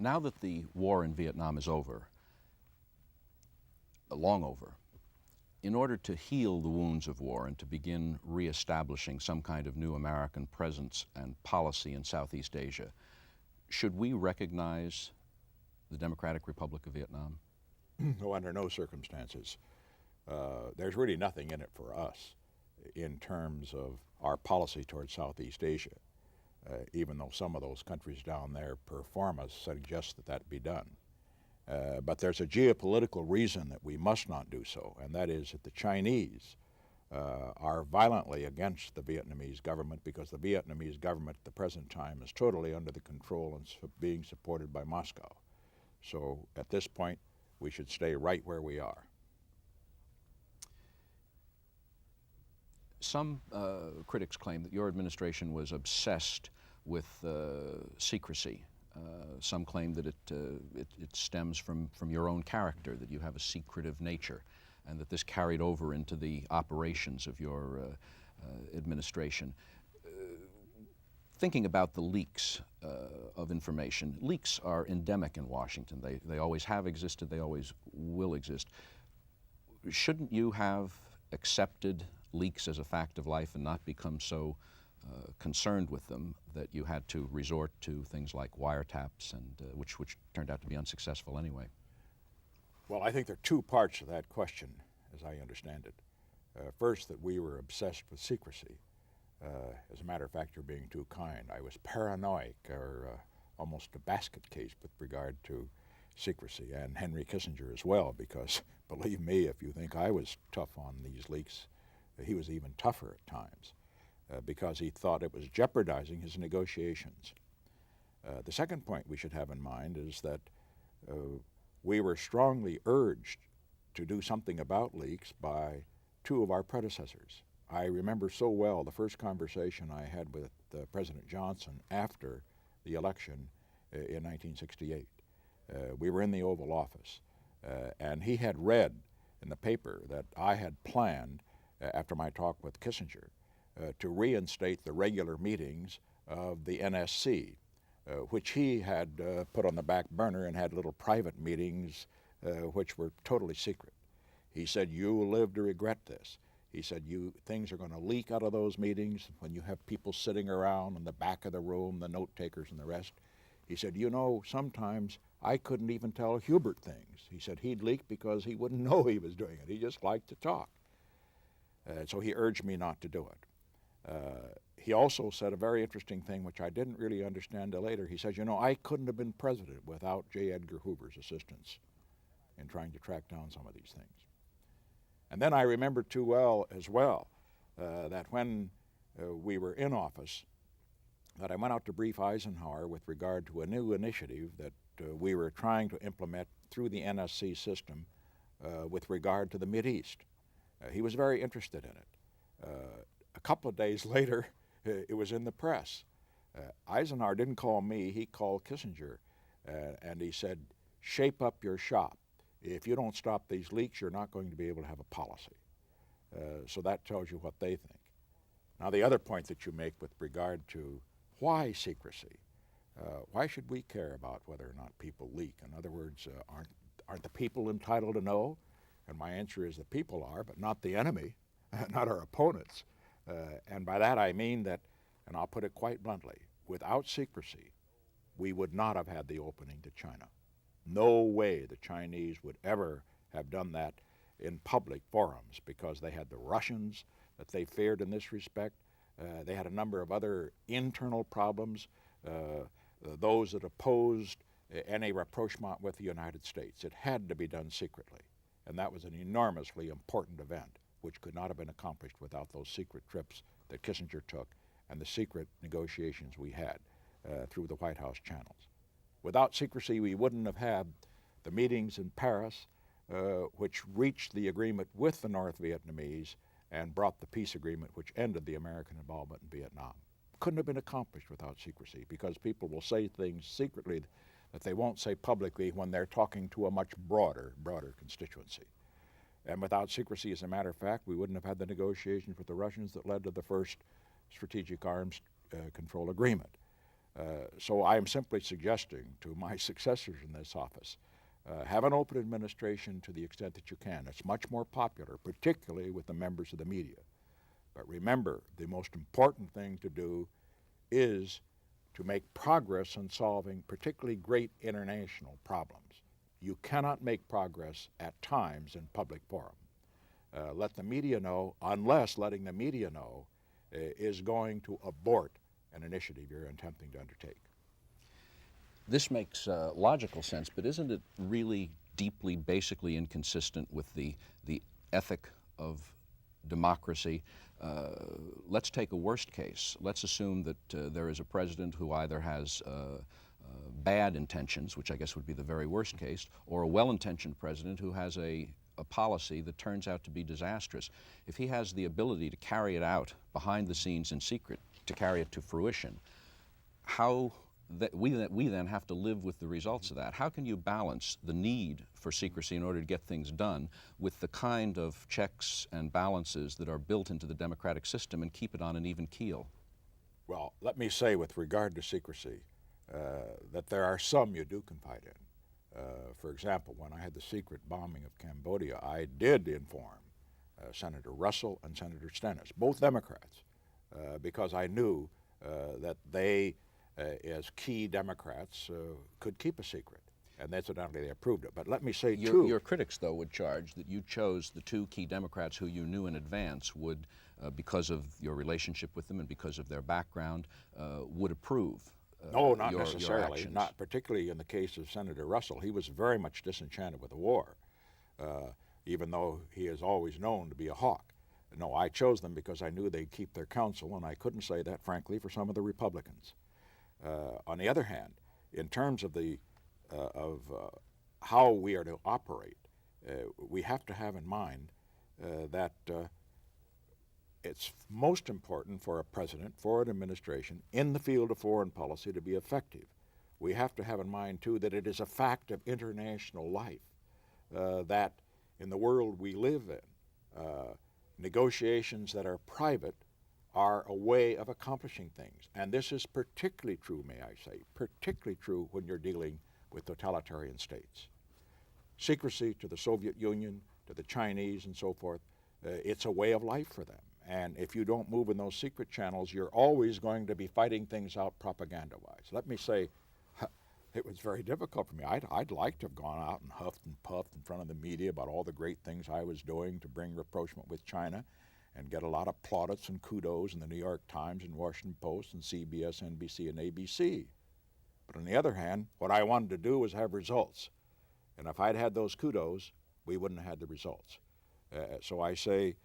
Now that the war in Vietnam is over, long over, in order to heal the wounds of war and to begin reestablishing some kind of new American presence and policy in Southeast Asia, should we recognize the Democratic Republic of Vietnam? No, under no circumstances. There's really nothing in it for us in terms of our policy towards Southeast Asia, even though some of those countries down there perform us suggest that that be done. But there's a geopolitical reason that we must not do so, and that is that the Chinese are violently against the Vietnamese government because the Vietnamese government at the present time is totally under the control and being supported by Moscow. So at this point, we should stay right where we are. Some critics claim that your administration was obsessed with secrecy. Some claim that it stems from your own character, that you have a secretive nature, and that this carried over into the operations of your administration. Thinking about the leaks of information, leaks are endemic in Washington. They always have existed, they always will exist. Shouldn't you have accepted leaks as a fact of life and not become so concerned with them that you had to resort to things like wiretaps, and which turned out to be unsuccessful anyway? Well, I think there are two parts to that question, as I understand it. First, that we were obsessed with secrecy. As a matter of fact, you're being too kind. I was paranoid, or almost a basket case with regard to secrecy, and Henry Kissinger as well, because believe me, if you think I was tough on these leaks, he was even tougher at times because he thought it was jeopardizing his negotiations. The second point we should have in mind is that we were strongly urged to do something about leaks by two of our predecessors. I remember so well the first conversation I had with President Johnson after the election in 1968. We were in the Oval Office, and he had read in the paper that I had planned, after my talk with Kissinger, to reinstate the regular meetings of the NSC, which he had put on the back burner and had little private meetings which were totally secret. He said, "You will live to regret this." He said, things are going to leak out of those meetings when you have people sitting around in the back of the room, the note takers and the rest. He said, sometimes I couldn't even tell Hubert things. He said he'd leak because he wouldn't know he was doing it. He just liked to talk. So he urged me not to do it. He also said a very interesting thing, which I didn't really understand till later. He says, I couldn't have been president without J. Edgar Hoover's assistance in trying to track down some of these things. And then I remember too well as well that when we were in office, that I went out to brief Eisenhower with regard to a new initiative that we were trying to implement through the NSC system with regard to the Mideast. He was very interested in it. A couple of days later, it was in the press. Eisenhower didn't call me, he called Kissinger, and he said, "Shape up your shop. If you don't stop these leaks, you're not going to be able to have a policy." So that tells you what they think. Now, the other point that you make with regard to why secrecy, why should we care about whether or not people leak? In other words, aren't the people entitled to know? And my answer is the people are, but not the enemy, not our opponents. And by that I mean that, and I'll put it quite bluntly, without secrecy, we would not have had the opening to China. No way the Chinese would ever have done that in public forums, because they had the Russians that they feared in this respect. They had a number of other internal problems, those that opposed any rapprochement with the United States. It had to be done secretly, and that was an enormously important event, which could not have been accomplished without those secret trips that Kissinger took and the secret negotiations we had through the White House channels. Without secrecy, we wouldn't have had the meetings in Paris, which reached the agreement with the North Vietnamese and brought the peace agreement which ended the American involvement in Vietnam. Couldn't have been accomplished without secrecy, because people will say things secretly that they won't say publicly when they're talking to a much broader constituency. And without secrecy, as a matter of fact, we wouldn't have had the negotiations with the Russians that led to the first strategic arms control agreement. So I am simply suggesting to my successors in this office, have an open administration to the extent that you can. It's much more popular, particularly with the members of the media. But remember, the most important thing to do is to make progress on solving particularly great international problems. You cannot make progress at times in public forum. Let the media know, unless letting the media know is going to abort an initiative you're attempting to undertake. This makes logical sense, but isn't it really deeply, basically inconsistent with the ethic of democracy? Let's take a worst case. Let's assume that there is a president who either has bad intentions, which I guess would be the very worst case, or a well-intentioned president who has a policy that turns out to be disastrous. If he has the ability to carry it out behind the scenes in secret, to carry it to fruition, how we then have to live with the results of that. How can you balance the need for secrecy in order to get things done with the kind of checks and balances that are built into the democratic system and keep it on an even keel? Well, let me say with regard to secrecy that there are some you do confide in. For example, when I had the secret bombing of Cambodia, I did inform Senator Russell and Senator Stennis, both Democrats, because I knew that they, as key Democrats, could keep a secret. And incidentally, they approved it. But let me say, too... Your critics, though, would charge that you chose the two key Democrats who you knew in advance would, because of your relationship with them and because of their background, would approve No, not your necessarily. actions. Not particularly in the case of Senator Russell. He was very much disenchanted with the war, even though he is always known to be a hawk. No, I chose them because I knew they'd keep their counsel, and I couldn't say that, frankly, for some of the Republicans. On the other hand, in terms of how we are to operate, we have to have in mind that it's most important for a president, for an administration, in the field of foreign policy to be effective. We have to have in mind, too, that it is a fact of international life that in the world we live in, negotiations that are private are a way of accomplishing things. And this is particularly true, may I say, particularly true when you're dealing with totalitarian states. Secrecy to the Soviet Union, to the Chinese and so forth, it's a way of life for them. And if you don't move in those secret channels, you're always going to be fighting things out propaganda-wise. Let me say, it was very difficult for me. I'd like to have gone out and huffed and puffed in front of the media about all the great things I was doing to bring rapprochement with China and get a lot of plaudits and kudos in the New York Times and Washington Post and CBS, NBC, and ABC. But on the other hand, what I wanted to do was have results. And if I'd had those kudos, we wouldn't have had the results. So I say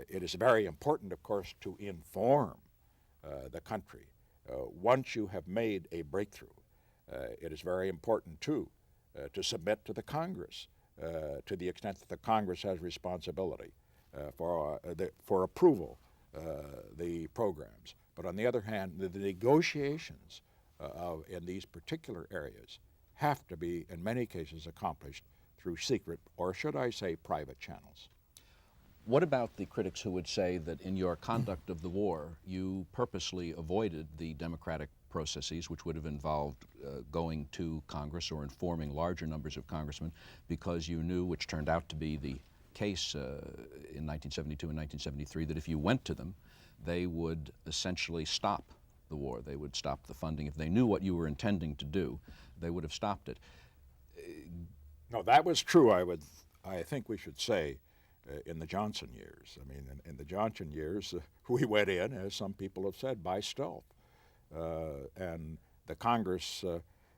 it is very important, of course, to inform the country. Once you have made a breakthrough, it is very important, too, to submit to the Congress to the extent that the Congress has responsibility for approval, the programs. But on the other hand, the negotiations in these particular areas have to be, in many cases, accomplished through secret, or should I say, private channels. What about the critics who would say that in your conduct of the war, you purposely avoided the democratic processes, which would have involved going to Congress or informing larger numbers of congressmen, because you knew, which turned out to be the case in 1972 and 1973, that if you went to them, they would essentially stop the war. They would stop the funding. If they knew what you were intending to do, they would have stopped it. No, that was true, I think we should say, in the Johnson years. I mean, in the Johnson years, we went in, as some people have said, by stealth. And the Congress,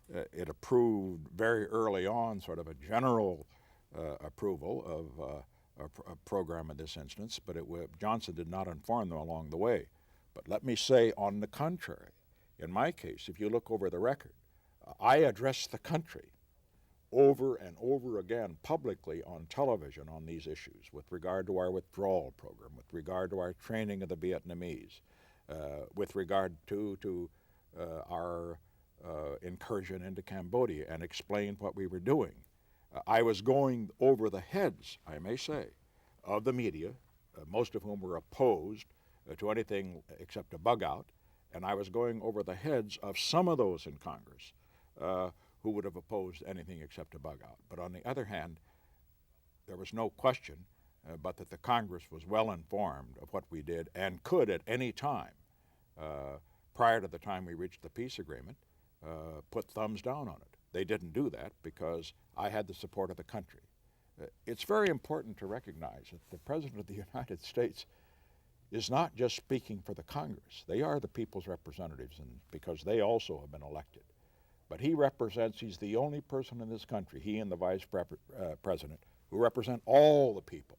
it approved very early on sort of a general approval of a program in this instance, but Johnson did not inform them along the way. But let me say, on the contrary, in my case, if you look over the record, I addressed the country over and over again publicly on television on these issues with regard to our withdrawal program, with regard to our training of the Vietnamese, with regard to our incursion into Cambodia, and explained what we were doing. I was going over the heads, I may say, of the media, most of whom were opposed to anything except a bug out, And I was going over the heads of some of those in Congress who would have opposed anything except a bug out. But on the other hand, there was no question but that the Congress was well informed of what we did and could at any time, prior to the time we reached the peace agreement, put thumbs down on it. They didn't do that because I had the support of the country. It's very important to recognize that the President of the United States is not just speaking for the Congress. They are the people's representatives, and because they also have been elected. But he's the only person in this country, he and the Vice President, who represent all the people.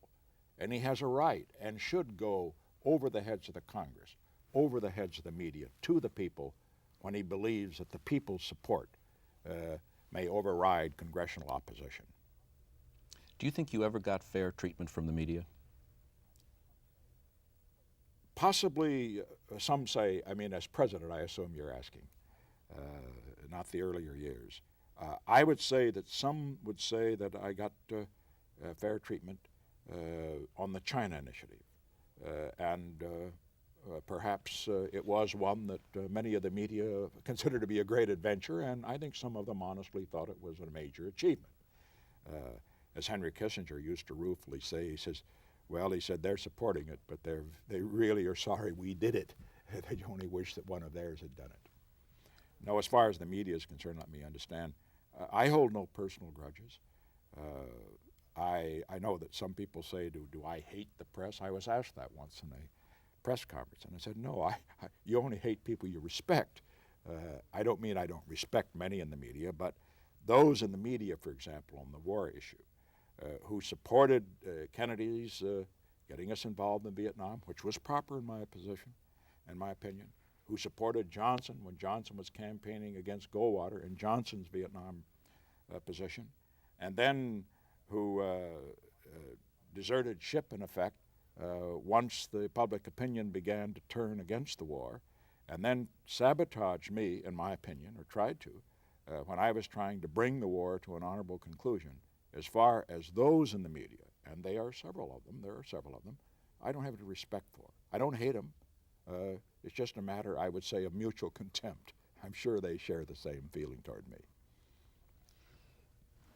And he has a right and should go over the heads of the Congress, over the heads of the media, to the people when he believes that the people's support may override congressional opposition. Do you think you ever got fair treatment from the media? Possibly, some say, I mean, as president, I assume you're asking, not the earlier years. I would say that some would say that I got fair treatment on the China initiative. Perhaps it was one that many of the media considered to be a great adventure, and I think some of them honestly thought it was a major achievement. As Henry Kissinger used to ruefully say, he says, well, he said, they're supporting it, but they really are sorry we did it. They only wish that one of theirs had done it. Now, as far as the media is concerned, let me understand, I hold no personal grudges. I know that some people say, do I hate the press? I was asked that once in a press conference, and I said, no, you only hate people you respect. I don't mean I don't respect many in the media, but those in the media, for example, on the war issue, who supported Kennedy's getting us involved in Vietnam, which was proper in my position, in my opinion, who supported Johnson when Johnson was campaigning against Goldwater in Johnson's Vietnam position, and then who deserted ship, in effect, once the public opinion began to turn against the war, and then sabotaged me, in my opinion, or tried to, when I was trying to bring the war to an honorable conclusion. As far as those in the media, and there are several of them, I don't have any respect for. I don't hate them. It's just a matter, I would say, of mutual contempt. I'm sure they share the same feeling toward me.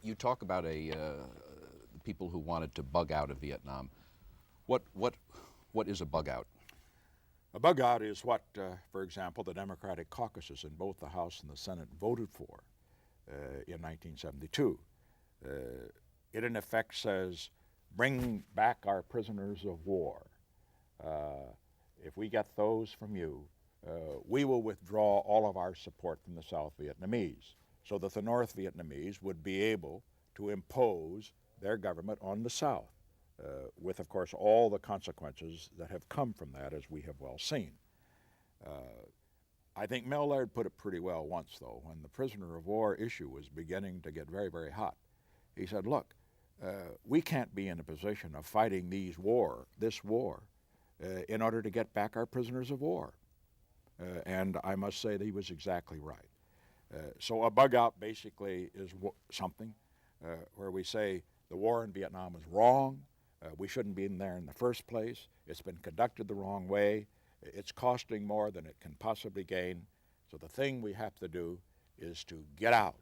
You talk about people who wanted to bug out of Vietnam. What is a bug out? A bug out is what, for example, the Democratic caucuses in both the House and the Senate voted for in 1972. It in effect says, bring back our prisoners of war. If we get those from you, we will withdraw all of our support from the South Vietnamese, so that the North Vietnamese would be able to impose their government on the South, with, of course, all the consequences that have come from that, as we have well seen. I think Mel Laird put it pretty well once, though, when the prisoner of war issue was beginning to get very, very hot. He said, look, we can't be in a position of fighting this war, in order to get back our prisoners of war. And I must say that he was exactly right. So a bug out basically is something where we say the war in Vietnam was wrong, we shouldn't be in there in the first place, it's been conducted the wrong way, it's costing more than it can possibly gain, so the thing we have to do is to get out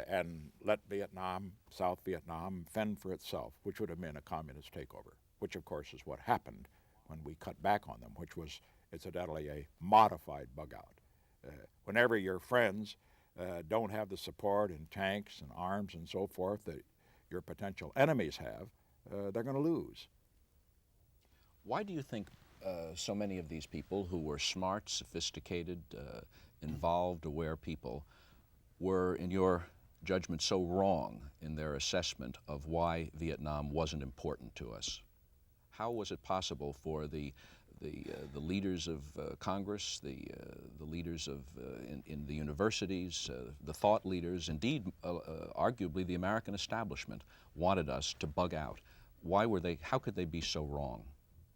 and let Vietnam, South Vietnam, fend for itself, which would have been a communist takeover, which of course is what happened when we cut back on them, which was incidentally a modified bug out. Whenever your friends don't have the support in tanks and arms and so forth that your potential enemies have, they're going to lose. Why do you think so many of these people who were smart, sophisticated, involved, aware people were, in your judgment, so wrong in their assessment of why Vietnam wasn't important to us? How was it possible for the leaders of Congress, the leaders of in the universities, the thought leaders, indeed, arguably the American establishment, wanted us to bug out? How could they be so wrong?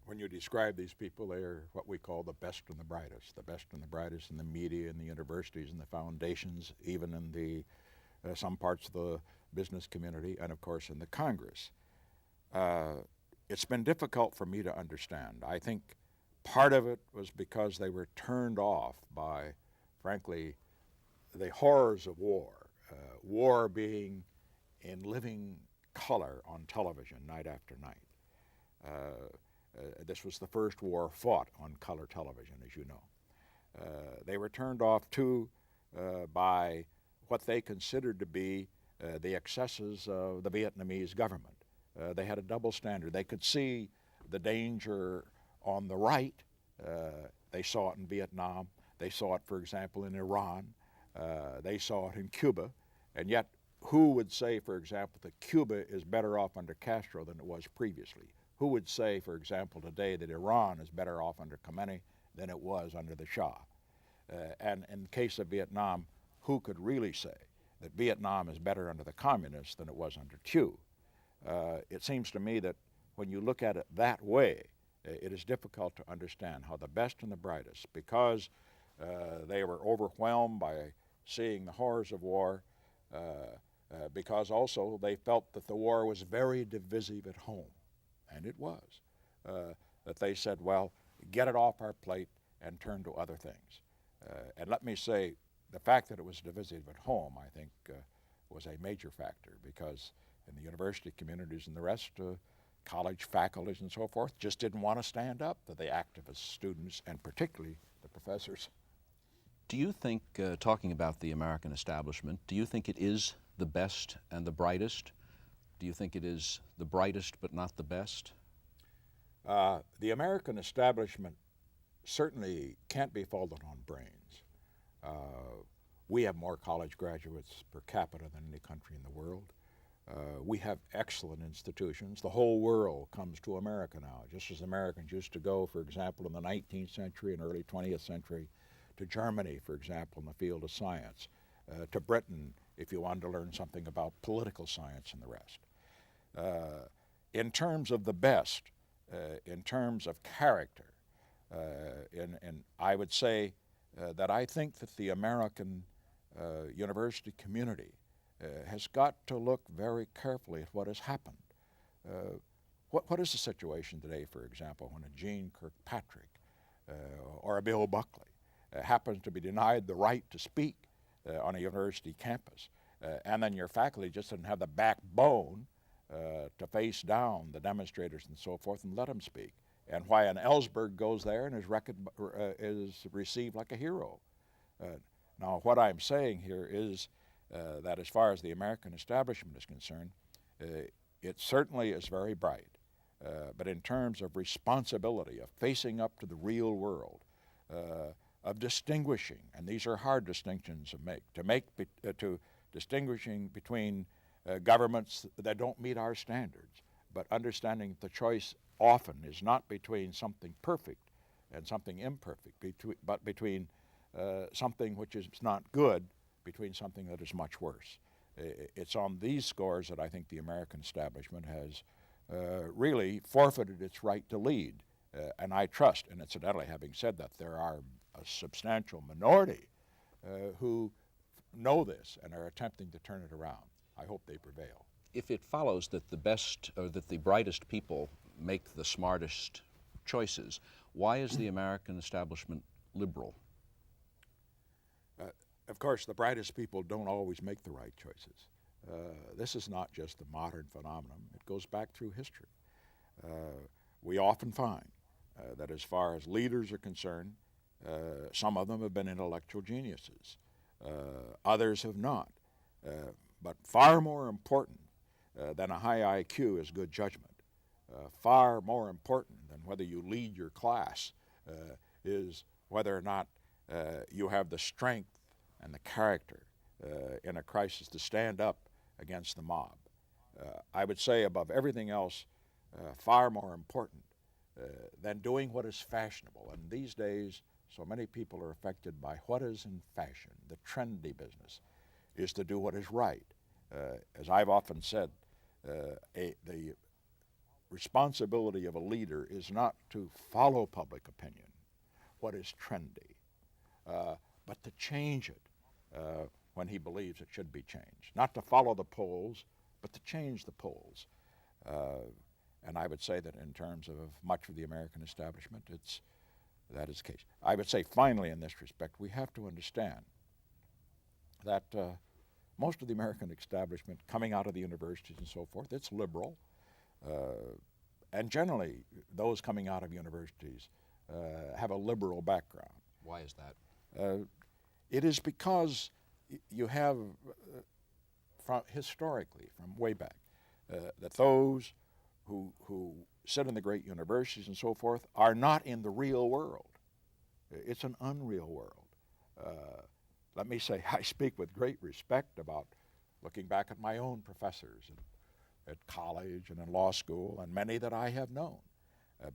When you describe these people, they are what we call the best and the brightest in the media, in the universities, in the foundations, even in the some parts of the business community, and of course in the Congress. It's been difficult for me to understand. I think Part of it was because they were turned off by, frankly, the horrors of war. War being in living color on television night after night. This was the first war fought on color television, as you know. They were turned off, too, by what they considered to be the excesses of the Vietnamese government. They had a double standard. They could see the danger on the right. They saw it in Vietnam. They saw it, for example, in Iran. They saw it in Cuba. And yet, who would say, for example, that Cuba is better off under Castro than it was previously? Who would say, for example, today that Iran is better off under Khomeini than it was under the Shah? And in the case of Vietnam, who could really say that Vietnam is better under the communists than it was under Thieu? It seems to me that when you look at it that way, it is difficult to understand how the best and the brightest, because they were overwhelmed by seeing the horrors of war, because also they felt that the war was very divisive at home, and it was, that they said, well, get it off our plate and turn to other things. And let me say, the fact that it was divisive at home, I think, was a major factor, because in the university communities and the rest, college faculties and so forth just didn't want to stand up to the activist students, and particularly the professors. Do you think, talking about the American establishment, do you think it is the best and the brightest? Do you think it is the brightest but not the best? The American establishment certainly can't be faulted on brains. We have more college graduates per capita than any country in the world. We have excellent institutions. The whole world comes to America now, just as Americans used to go, for example, in the 19th century and early 20th century, to Germany, for example, in the field of science, to Britain, if you wanted to learn something about political science and the rest. In terms of the best, in terms of character, and I would say that I think that the American university community has got to look very carefully at what has happened. What is the situation today, for example, when a Gene Kirkpatrick or a Bill Buckley happens to be denied the right to speak on a university campus, and then your faculty just doesn't have the backbone to face down the demonstrators and so forth and let them speak, and why an Ellsberg goes there and is received like a hero. Now, what I'm saying here is that as far as the American establishment is concerned, it certainly is very bright, but in terms of responsibility, of facing up to the real world, of distinguishing, and these are hard distinctions to distinguishing between governments that don't meet our standards, but understanding the choice often is not between something perfect and something imperfect, but between something which is not good, between something that is much worse. It's on these scores that I think the American establishment has really forfeited its right to lead. And I trust, and incidentally, having said that, there are a substantial minority who know this and are attempting to turn it around. I hope they prevail. If it follows that the best or that the brightest people make the smartest choices, why is the American establishment liberal? Of course, the brightest people don't always make the right choices. This is not just a modern phenomenon. It goes back through history. We often find that as far as leaders are concerned, some of them have been intellectual geniuses. Others have not. But far more important than a high IQ is good judgment. Far more important than whether you lead your class is whether or not you have the strength and the character in a crisis to stand up against the mob. I would say above everything else, far more important than doing what is fashionable. And these days, so many people are affected by what is in fashion, the trendy business, is to do what is right. As I've often said, the responsibility of a leader is not to follow public opinion, what is trendy, but to change it when he believes it should be changed. Not to follow the polls, but to change the polls. And I would say that in terms of much of the American establishment, it's that is the case. I would say finally in this respect, we have to understand that most of the American establishment coming out of the universities and so forth, it's liberal. And generally, those coming out of universities have a liberal background. Why is that? It is because you have, historically, from way back, that those who sit in the great universities and so forth are not in the real world. It's an unreal world. Let me say, I speak with great respect about looking back at my own professors at college and in law school, and many that I have known.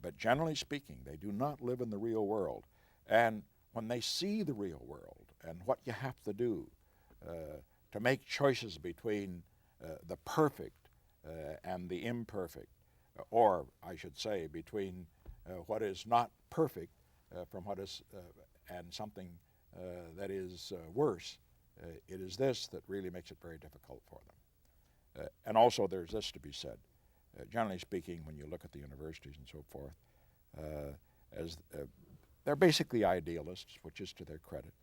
But generally speaking, they do not live in the real world. And when they see the real world and what you have to do to make choices between the perfect and the imperfect, or I should say between what is not perfect from what is and something that is worse, it is this that really makes it very difficult for them. And also there's this to be said. Generally speaking, when you look at the universities and so forth, they're basically idealists, which is to their credit.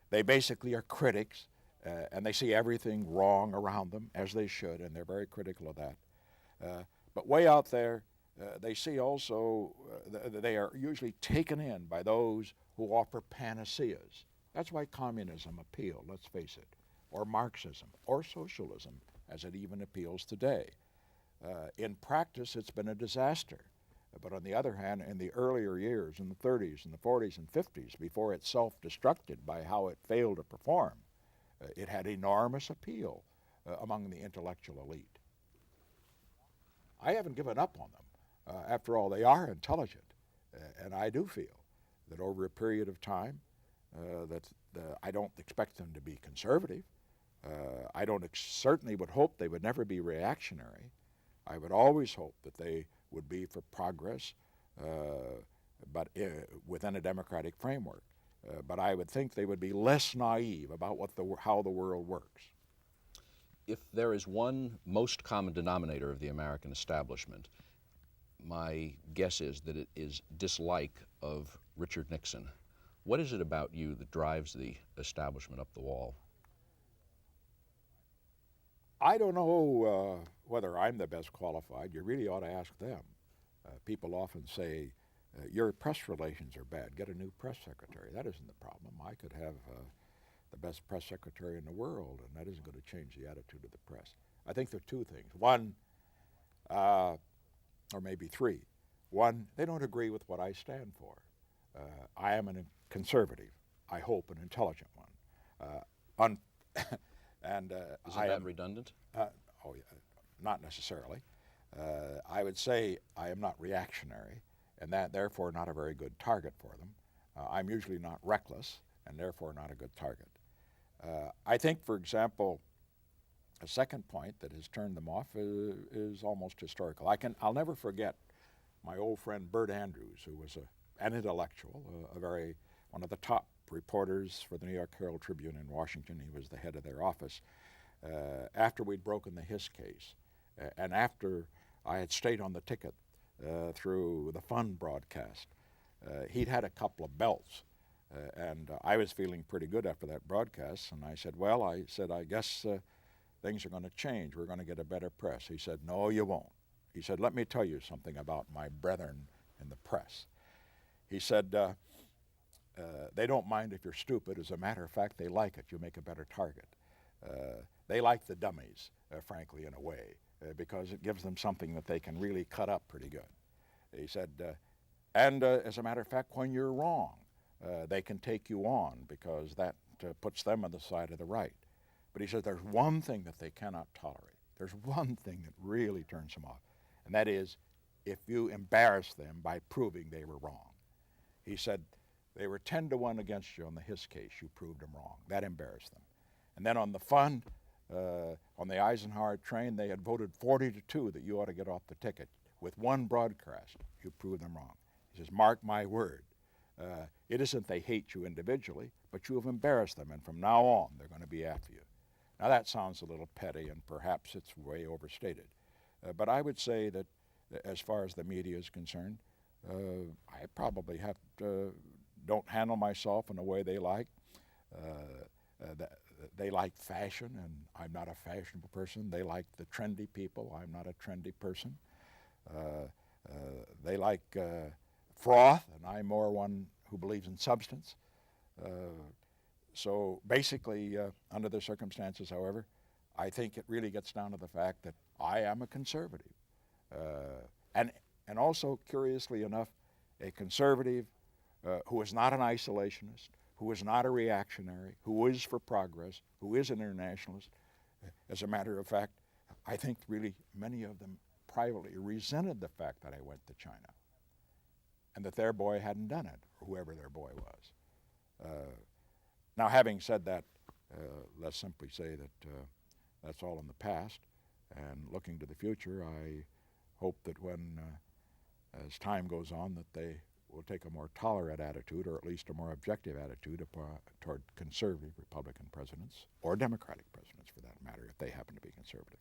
They basically are critics, and they see everything wrong around them, as they should, and they're very critical of that. But way out there, they see also they are usually taken in by those who offer panaceas. That's why communism appealed, let's face it, or Marxism, or socialism, as it even appeals today. In practice, it's been a disaster. But on the other hand, in the earlier years, in the 30s and the 40s and 50s, before it self-destructed by how it failed to perform, it had enormous appeal among the intellectual elite. I haven't given up on them. After all, they are intelligent, and I do feel that over a period of time, I don't expect them to be conservative. I certainly would hope they would never be reactionary. I would always hope that they would be for progress, but within a democratic framework. But I would think they would be less naive about how the world works. If there is one most common denominator of the American establishment, my guess is that it is dislike of Richard Nixon. What is it about you that drives the establishment up the wall? I don't know whether I'm the best qualified. You really ought to ask them. People often say, your press relations are bad. Get a new press secretary. That isn't the problem. I could have the best press secretary in the world, and that isn't going to change the attitude of the press. I think there are two things. One, or maybe three. One, they don't agree with what I stand for. I am a conservative, I hope an intelligent one. And Isn't that redundant? Oh, yeah, not necessarily. I would say I am not reactionary, and that therefore not a very good target for them. I'm usually not reckless, and therefore not a good target. I think, for example, a second point that has turned them off is almost historical. I'll never forget my old friend Bert Andrews, who was an intellectual, one of the top reporters for the New York Herald Tribune in Washington. He was the head of their office. After we'd broken the Hiss case, and after I had stayed on the ticket through the Fun broadcast, he'd had a couple of belts, and I was feeling pretty good after that broadcast, and I said, I guess things are going to change. We're going to get a better press. He said, no, you won't. He said, let me tell you something about my brethren in the press. He said, they don't mind if you're stupid. As a matter of fact, they like it. You make a better target. They like the dummies, frankly, in a way, because it gives them something that they can really cut up pretty good. He said, as a matter of fact, when you're wrong, they can take you on because that puts them on the side of the right. But he said, there's one thing that they cannot tolerate. There's one thing that really turns them off, and that is if you embarrass them by proving they were wrong. He said, they were 10-1 against you on the Hiss case. You proved them wrong. That embarrassed them. And then on the Fun, on the Eisenhower train, they had voted 40-2 that you ought to get off the ticket. With one broadcast, you proved them wrong. He says, mark my word. It isn't they hate you individually, but you have embarrassed them, and from now on, they're going to be after you. Now that sounds a little petty, and perhaps it's way overstated. But I would say that as far as the media is concerned, I probably don't handle myself in the way they like. They like fashion, and I'm not a fashionable person. They like the trendy people. I'm not a trendy person. They like froth, and I'm more one who believes in substance. So basically, under the circumstances, however, I think it really gets down to the fact that I am a conservative. And also, curiously enough, a conservative who is not an isolationist, who is not a reactionary, who is for progress, who is an internationalist. As a matter of fact, I think really many of them privately resented the fact that I went to China and that their boy hadn't done it, or whoever their boy was. Now, having said that, let's simply say that that's all in the past, and looking to the future, I hope that when, as time goes on, that they will take a more tolerant attitude, or at least a more objective attitude toward conservative Republican presidents, or Democratic presidents for that matter, if they happen to be conservative.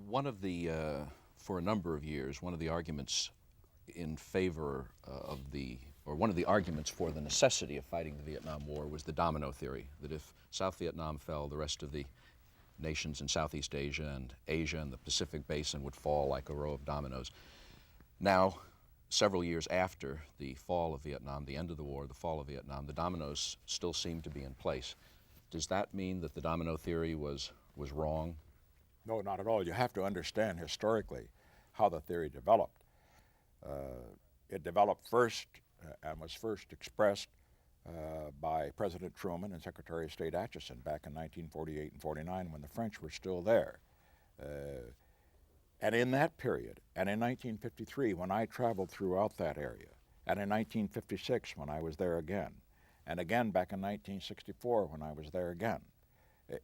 One of the, for a number of years, one of the arguments in favor one of the arguments for the necessity of fighting the Vietnam War was the domino theory, that if South Vietnam fell, the rest of the nations in Southeast Asia and the Pacific Basin would fall like a row of dominoes. Now, several years after the fall of Vietnam, the end of the war, the fall of Vietnam, the dominoes still seem to be in place. Does that mean that the domino theory was wrong? No, not at all. You have to understand historically how the theory developed. It developed first and was first expressed by President Truman and Secretary of State Atchison back in 1948 and 49 when the French were still there. And in that period, and in 1953 when I traveled throughout that area, and in 1956 when I was there again, and again back in 1964 when I was there again,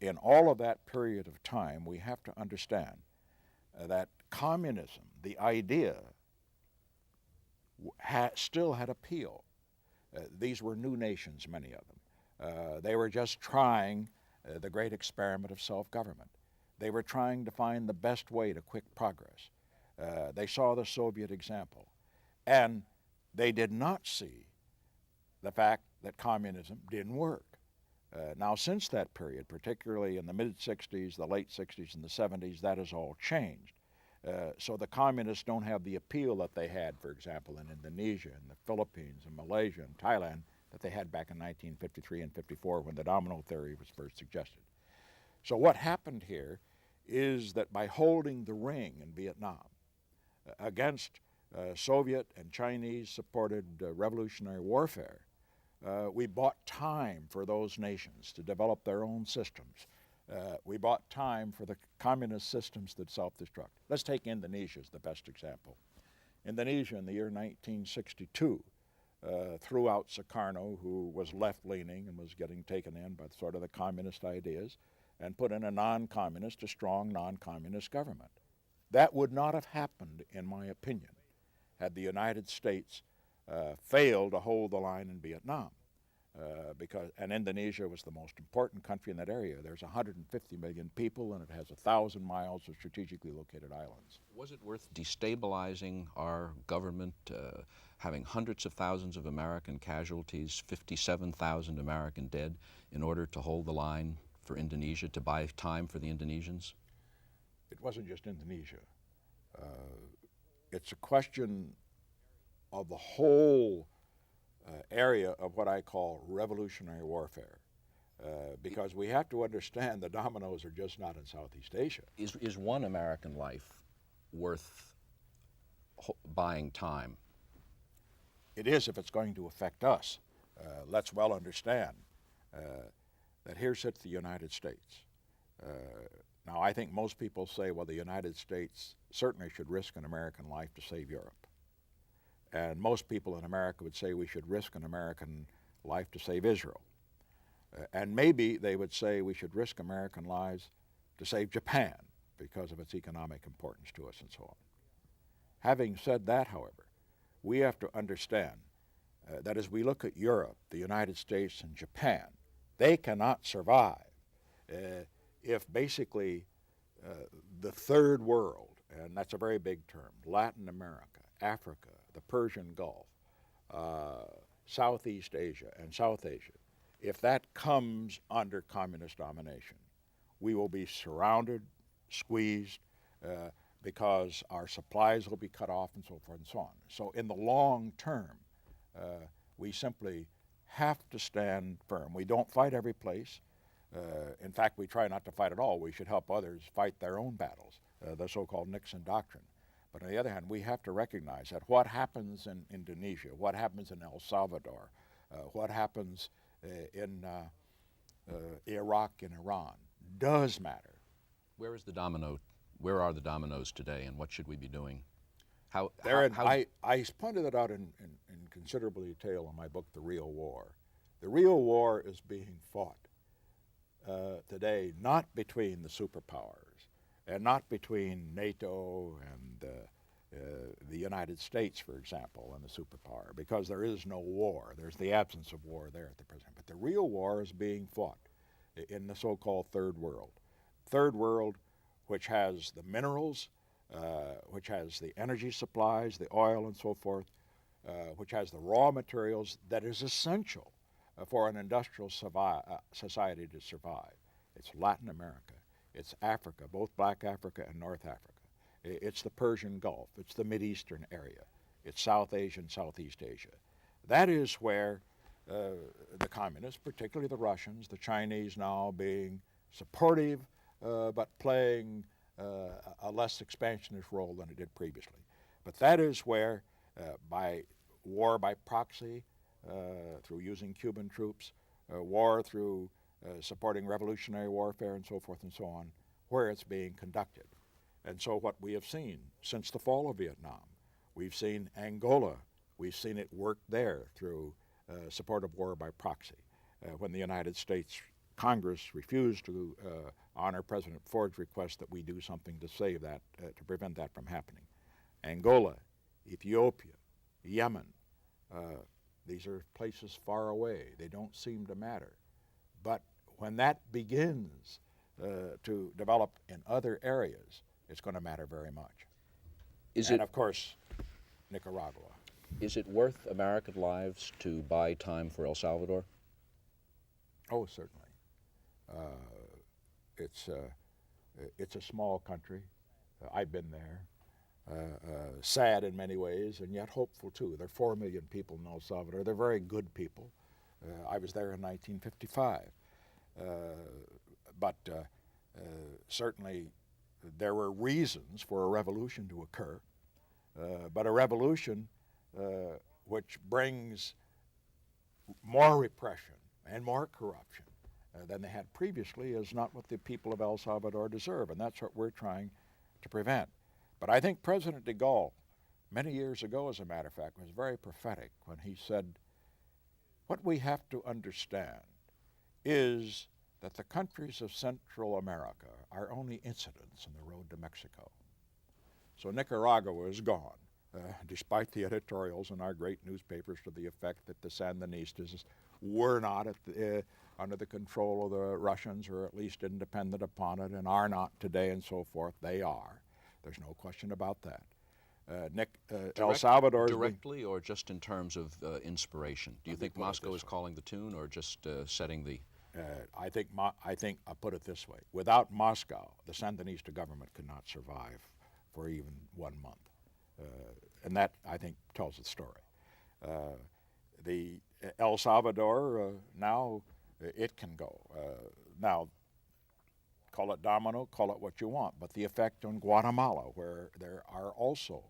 in all of that period of time, we have to understand that communism, the idea, still had appeal. These were new nations, many of them. They were just trying the great experiment of self-government. They were trying to find the best way to quick progress. They saw the Soviet example, and they did not see the fact that communism didn't work. Now, since that period, particularly in the mid-'60s, the late '60s, and the '70s, that has all changed. So the communists don't have the appeal that they had, for example, in Indonesia and the Philippines and Malaysia and Thailand that they had back in 1953 and '54 when the domino theory was first suggested. So what happened here is that by holding the ring in Vietnam against Soviet and Chinese-supported revolutionary warfare, we bought time for those nations to develop their own systems. We bought time for the communist systems that self-destruct. Let's take Indonesia as the best example. Indonesia in the year 1962 threw out Sukarno, who was left-leaning and was getting taken in by sort of the communist ideas, and put in a strong non-communist government. That would not have happened, in my opinion, had the United States failed to hold the line in Vietnam. And Indonesia was the most important country in that area. There's 150 million people, and it has 1,000 miles of strategically located islands. Was it worth destabilizing our government, having hundreds of thousands of American casualties, 57,000 American dead, in order to hold the line for Indonesia, to buy time for the Indonesians? It wasn't just Indonesia. It's a question of the whole area of what I call revolutionary warfare, because we have to understand the dominoes are just not in Southeast Asia. Is one American life worth buying time? It is if it's going to affect us. Let's well understand that here sits the United States. Now, I think most people say, well, the United States certainly should risk an American life to save Europe. And most people in America would say we should risk an American life to save Israel. And maybe they would say we should risk American lives to save Japan because of its economic importance to us and so on. Having said that, however, we have to understand that as we look at Europe, the United States, and Japan, they cannot survive if basically the third world, and that's a very big term, Latin America, Africa, the Persian Gulf, Southeast Asia, and South Asia, if that comes under communist domination, we will be surrounded, squeezed, because our supplies will be cut off and so forth and so on. So in the long term, we simply have to stand firm. We don't fight every place. In fact, we try not to fight at all. We should help others fight their own battles, the so-called Nixon doctrine. But on the other hand, we have to recognize that what happens in Indonesia, what happens in El Salvador, what happens in Iraq and Iran does matter. Where are the dominoes today, and what should we be doing? I pointed it out in considerable detail in my book, The Real War. The real war is being fought today not between the superpowers and not between NATO and the United States, for example, and the superpower, because there is no war. There's the absence of war there at the present. But the real war is being fought in the so-called Third World. Third World, which has the minerals, which has the energy supplies, the oil and so forth, which has the raw materials that is essential for an industrial society to survive. It's Latin America, it's Africa, both Black Africa and North Africa. It's the Persian Gulf, it's the Mideastern area, it's South Asia and Southeast Asia. That is where the communists, particularly the Russians, the Chinese now being supportive, but playing a less expansionist role than it did previously. But that is where, by war by proxy, through using Cuban troops, war through supporting revolutionary warfare and so forth and so on, where it's being conducted. And so what we have seen since the fall of Vietnam, we've seen Angola, we've seen it work there through support of war by proxy. When the United States Congress refused to honor President Ford's request that we do something to save that, to prevent that from happening. Angola, Ethiopia, Yemen, these are places far away. They don't seem to matter. But when that begins to develop in other areas, it's going to matter very much. And of course, Nicaragua. Is it worth American lives to buy time for El Salvador? Oh, certainly. It's a small country. I've been there. Sad in many ways, and yet hopeful too. There are 4 million people in El Salvador. They're very good people. I was there in 1955. But certainly there were reasons for a revolution to occur, but a revolution which brings more repression and more corruption than they had previously is not what the people of El Salvador deserve, and that's what we're trying to prevent. But I think President de Gaulle, many years ago, as a matter of fact, was very prophetic when he said, what we have to understand is that the countries of Central America are only incidents in the road to Mexico. So Nicaragua is gone, despite the editorials in our great newspapers to the effect that the Sandinistas were not under the control of the Russians, or at least independent upon it, and are not today and so forth. They are. There's no question about that. El Salvador directly, or just in terms of inspiration? Do you think Moscow is calling the tune, or just setting the? I think I'll put it this way: without Moscow, the Sandinista government could not survive for even 1 month, and that I think tells the story. The El Salvador now it can go now. Call it domino, call it what you want, but the effect on Guatemala, where there are also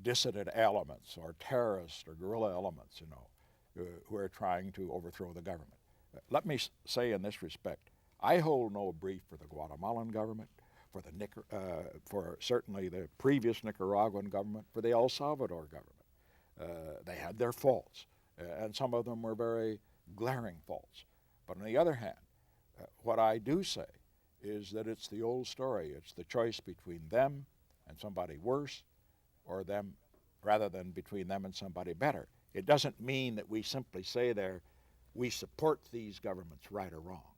dissident elements or terrorists or guerrilla elements, who are trying to overthrow the government. Let me say in this respect, I hold no brief for the Guatemalan government, for certainly the previous Nicaraguan government, for the El Salvador government. They had their faults, and some of them were very glaring faults. But on the other hand, what I do say is that it's the old story. It's the choice between them and somebody worse, or them, rather than between them and somebody better. It doesn't mean that we simply say there, we support these governments, right or wrong.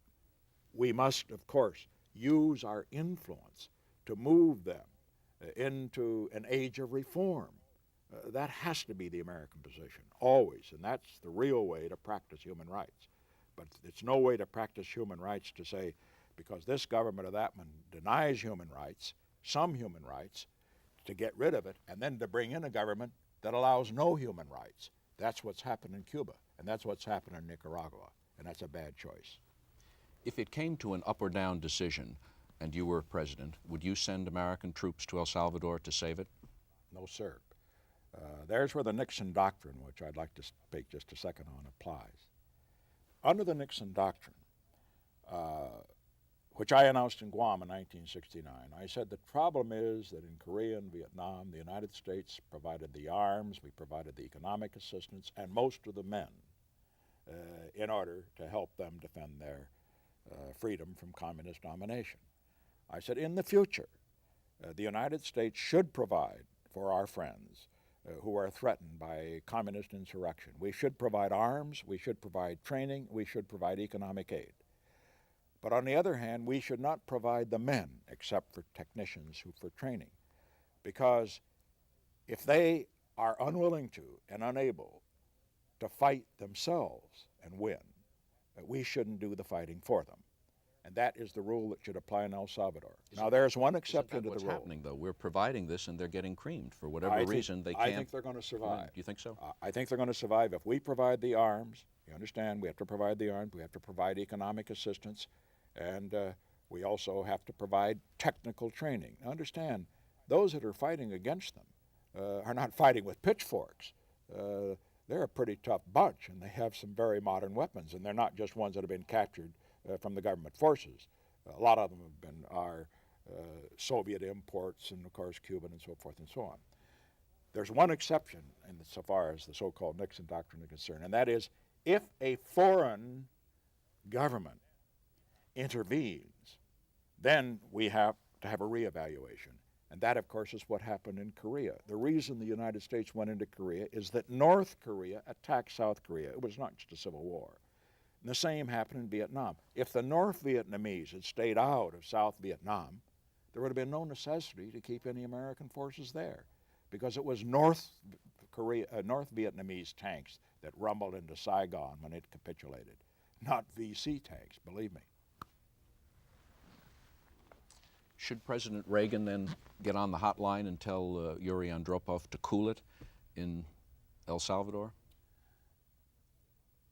We must, of course, use our influence to move them into an age of reform. That has to be the American position, always, and that's the real way to practice human rights. But it's no way to practice human rights to say, because this government or that one denies human rights, some human rights, to get rid of it, and then to bring in a government that allows no human rights. That's what's happened in Cuba, and that's what's happened in Nicaragua, and that's a bad choice. If it came to an up or down decision and you were president, would you send American troops to El Salvador to save it? No, sir. There's where the Nixon Doctrine, which I'd like to speak just a second on, applies. Under the Nixon Doctrine, which I announced in Guam in 1969, I said the problem is that in Korea and Vietnam, the United States provided the arms, we provided the economic assistance, and most of the men in order to help them defend their freedom from communist domination. I said in the future, the United States should provide for our friends who are threatened by communist insurrection. We should provide arms, we should provide training, we should provide economic aid. But on the other hand, we should not provide the men except for technicians for training, because if they are unwilling to and unable to fight themselves and win, we shouldn't do the fighting for them. And that is the rule that should apply in El Salvador. Now, there's one exception to the rule. What's happening, though? We're providing this, and they're getting creamed for whatever reason. They can't. I think they're going to survive. Do you think so? I think they're going to survive if we provide the arms. You understand? We have to provide the arms. We have to provide economic assistance, and we also have to provide technical training. Now, understand, those that are fighting against them are not fighting with pitchforks. They're a pretty tough bunch, and they have some very modern weapons, and they're not just ones that have been captured from the government forces. A lot of them are Soviet imports, and of course Cuban and so forth and so on. There's one exception insofar as the so-called Nixon Doctrine is concerned, and that is if a foreign government intervenes, then we have to have a reevaluation. And that, of course, is what happened in Korea. The reason the United States went into Korea is that North Korea attacked South Korea. It was not just a civil war. And the same happened in Vietnam. If the North Vietnamese had stayed out of South Vietnam, there would have been no necessity to keep any American forces there, because it was North Vietnamese tanks that rumbled into Saigon when it capitulated, not VC tanks, believe me. Should President Reagan then get on the hotline and tell Yuri Andropov to cool it in El Salvador?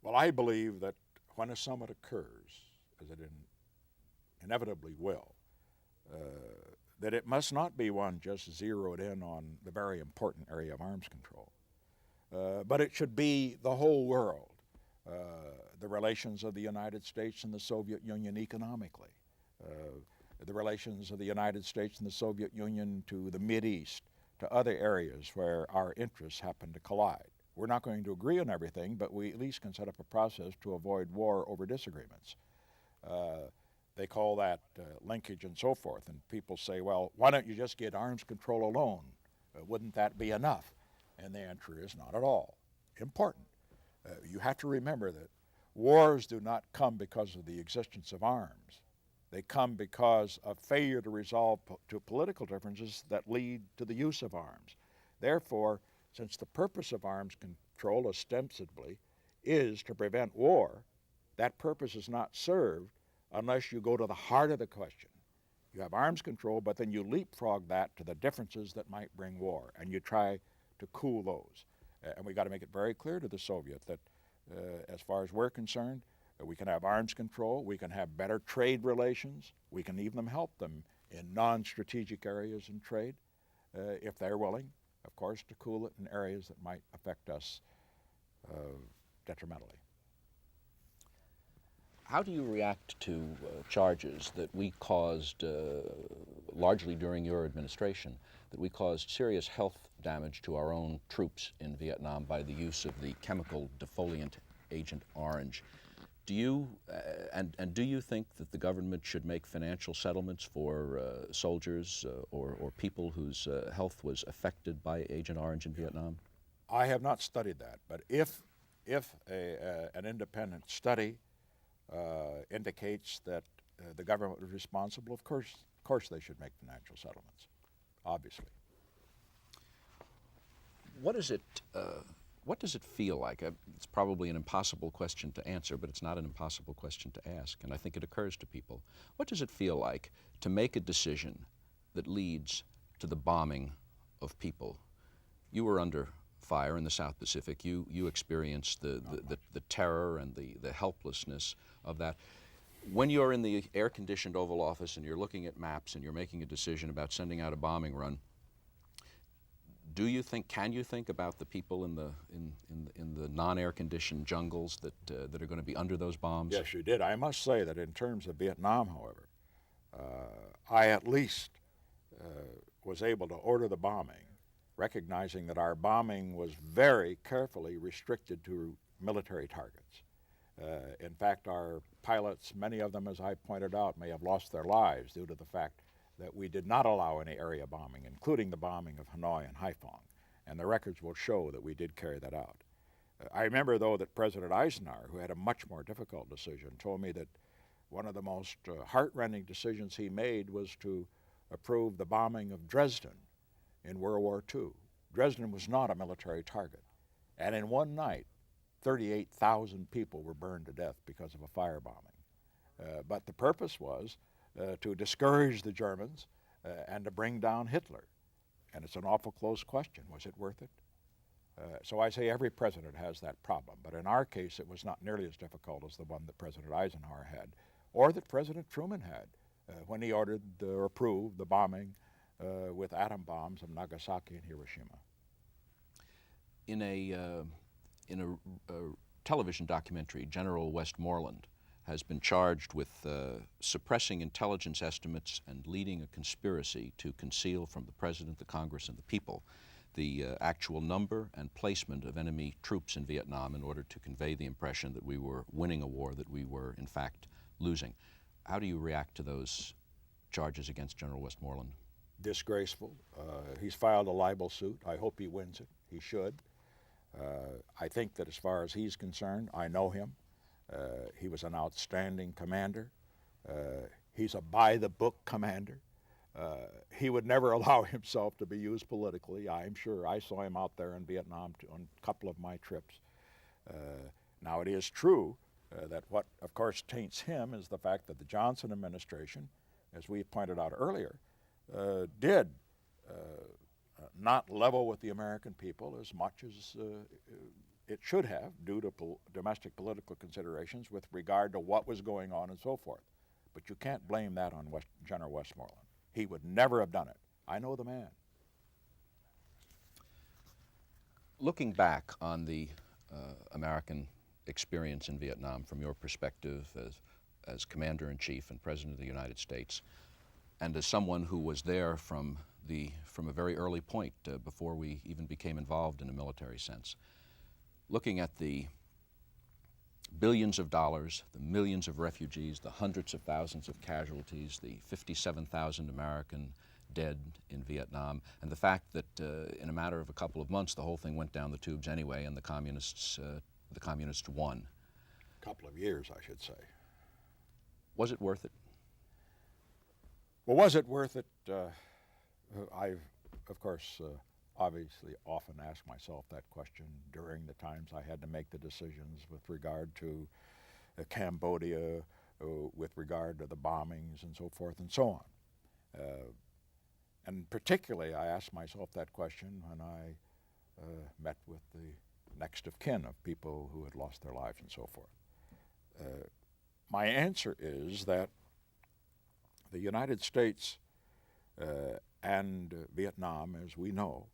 Well, I believe that when a summit occurs, as it inevitably will, that it must not be one just zeroed in on the very important area of arms control, but it should be the whole world, the relations of the United States and the Soviet Union economically, the relations of the United States and the Soviet Union to the Mideast, to other areas where our interests happen to collide. We're not going to agree on everything, but we at least can set up a process to avoid war over disagreements. They call that linkage and so forth, and people say, well, why don't you just get arms control alone? Wouldn't that be enough? And the answer is not at all. Important. You have to remember that wars do not come because of the existence of arms. They come because of failure to resolve political differences that lead to the use of arms. Therefore, since the purpose of arms control ostensibly is to prevent war, that purpose is not served unless you go to the heart of the question. You have arms control, but then you leapfrog that to the differences that might bring war, and you try to cool those. And we've got to make it very clear to the Soviet that as far as we're concerned, we can have arms control, we can have better trade relations, we can even help them in non-strategic areas in trade if they're willing, of course, to cool it in areas that might affect us detrimentally. How do you react to charges that we caused, largely during your administration, that we caused serious health damage to our own troops in Vietnam by the use of the chemical defoliant agent orange? Do you, and do you think that the government should make financial settlements for soldiers or people whose health was affected by Agent Orange in Vietnam? I have not studied that, but if an independent study indicates that the government was responsible, of course they should make financial settlements, obviously. What is it? What does it feel like? It's probably an impossible question to answer, but it's not an impossible question to ask, and I think it occurs to people. What does it feel like to make a decision that leads to the bombing of people? You were under fire in the South Pacific. You experienced the terror and the helplessness of that. When you're in the air-conditioned Oval Office and you're looking at maps and you're making a decision about sending out a bombing run, can you think about the people in the non-air-conditioned jungles that are going to be under those bombs? Yes, you did. I must say that in terms of Vietnam, however, I at least was able to order the bombing, recognizing that our bombing was very carefully restricted to military targets. In fact, our pilots, many of them, as I pointed out, may have lost their lives due to the fact that we did not allow any area bombing, including the bombing of Hanoi and Haiphong. And the records will show that we did carry that out. I remember, though, that President Eisenhower, who had a much more difficult decision, told me that one of the most heart-rending decisions he made was to approve the bombing of Dresden in World War II. Dresden was not a military target. And in one night, 38,000 people were burned to death because of a firebombing. But the purpose was to discourage the Germans and to bring down Hitler. And it's an awful close question. Was it worth it? So I say every president has that problem. But in our case, it was not nearly as difficult as the one that President Eisenhower had, or that President Truman had when he ordered or approved the bombing with atom bombs of Nagasaki and Hiroshima. In a television documentary, General Westmoreland has been charged with suppressing intelligence estimates and leading a conspiracy to conceal from the President, the Congress, and the people the actual number and placement of enemy troops in Vietnam in order to convey the impression that we were winning a war that we were, in fact, losing. How do you react to those charges against General Westmoreland? Disgraceful. He's filed a libel suit. I hope he wins it. He should. I think that as far as he's concerned, I know him. He was an outstanding commander. He's a by-the-book commander. He would never allow himself to be used politically. I'm sure. I saw him out there in Vietnam on a couple of my trips. Now, it is true that what, of course, taints him is the fact that the Johnson administration, as we pointed out earlier, did not level with the American people as much as it should have due to domestic political considerations with regard to what was going on and so forth. But you can't blame that on General Westmoreland. He would never have done it. I know the man. Looking back on the American experience in Vietnam from your perspective as Commander-in-Chief and President of the United States, and as someone who was there from a very early point before we even became involved in a military sense, looking at the billions of dollars, the millions of refugees, the hundreds of thousands of casualties, the 57,000 American dead in Vietnam, and the fact that in a matter of a couple of months the whole thing went down the tubes anyway and the communists won. A couple of years, I should say. Was it worth it? Well, was it worth it? I've, of course, obviously often asked myself that question during the times I had to make the decisions with regard to Cambodia, with regard to the bombings and so forth and so on. And particularly I asked myself that question when I met with the next of kin of people who had lost their lives and so forth. My answer is that the United States and Vietnam, as we know,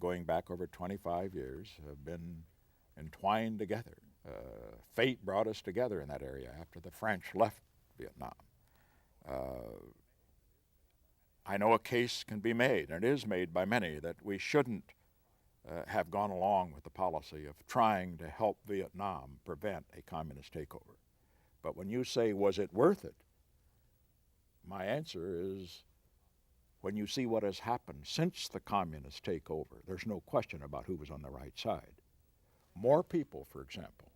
going back over 25 years, have been entwined together. Fate brought us together in that area after the French left Vietnam. I know a case can be made, and it is made by many, that we shouldn't have gone along with the policy of trying to help Vietnam prevent a communist takeover. But when you say, was it worth it? My answer is, when you see what has happened since the communist takeover, there's no question about who was on the right side. More people, for example,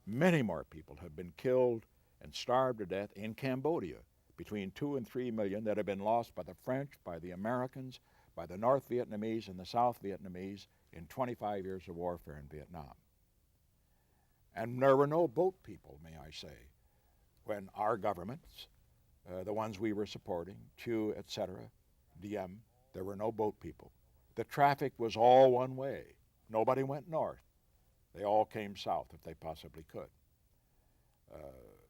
many more people have been killed and starved to death in Cambodia between 2 and 3 million that have been lost by the French, by the Americans, by the North Vietnamese and the South Vietnamese in 25 years of warfare in Vietnam. And there were no boat people, may I say, when our governments, the ones we were supporting, Thieu, etc., Diem, there were no boat people. The traffic was all one way. Nobody went north. They all came south if they possibly could.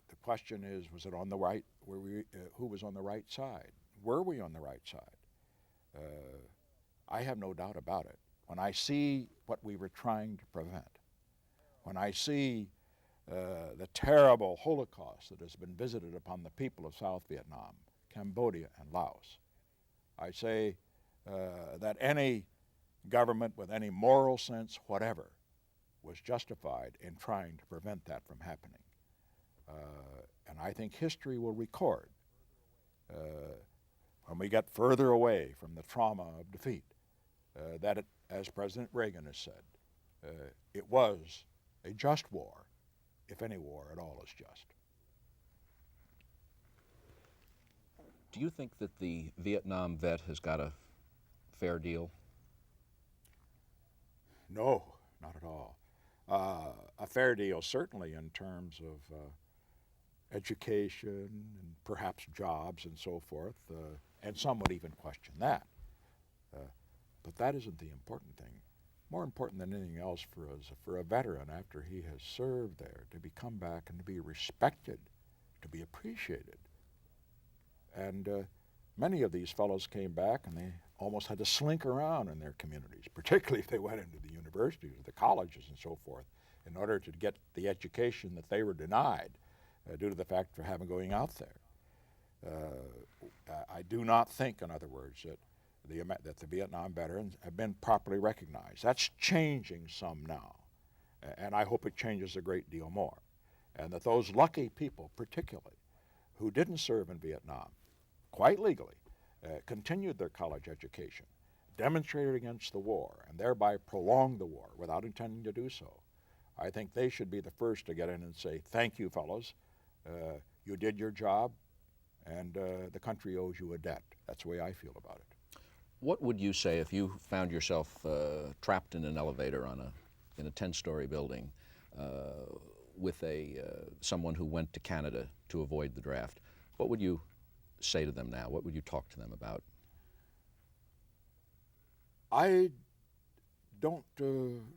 The question is, was it on the right? Who was on the right side? Were we on the right side? I have no doubt about it. When I see what we were trying to prevent, when I see the terrible Holocaust that has been visited upon the people of South Vietnam, Cambodia, and Laos, I say that any government with any moral sense whatever was justified in trying to prevent that from happening. And I think history will record, when we get further away from the trauma of defeat, that it, as President Reagan has said, it was a just war, if any war at all is just. Do you think that the Vietnam vet has got a fair deal? No, not at all. A fair deal certainly in terms of education and perhaps jobs and so forth, and some would even question that. But that isn't the important thing. More important than anything else for a veteran after he has served there to come back and to be respected, to be appreciated. And many of these fellows came back and they almost had to slink around in their communities, particularly if they went into the universities or the colleges and so forth, in order to get the education that they were denied due to the fact of having going out there. I do not think, in other words, that the Vietnam veterans have been properly recognized. That's changing some now, and I hope it changes a great deal more. And that those lucky people, particularly, who didn't serve in Vietnam, quite legally, continued their college education, demonstrated against the war, and thereby prolonged the war without intending to do so. I think they should be the first to get in and say, thank you, fellows. You did your job, and the country owes you a debt. That's the way I feel about it. What would you say if you found yourself trapped in an elevator in a 10-story building with someone who went to Canada to avoid the draft? What would you say to them now? What would you talk to them about? I don't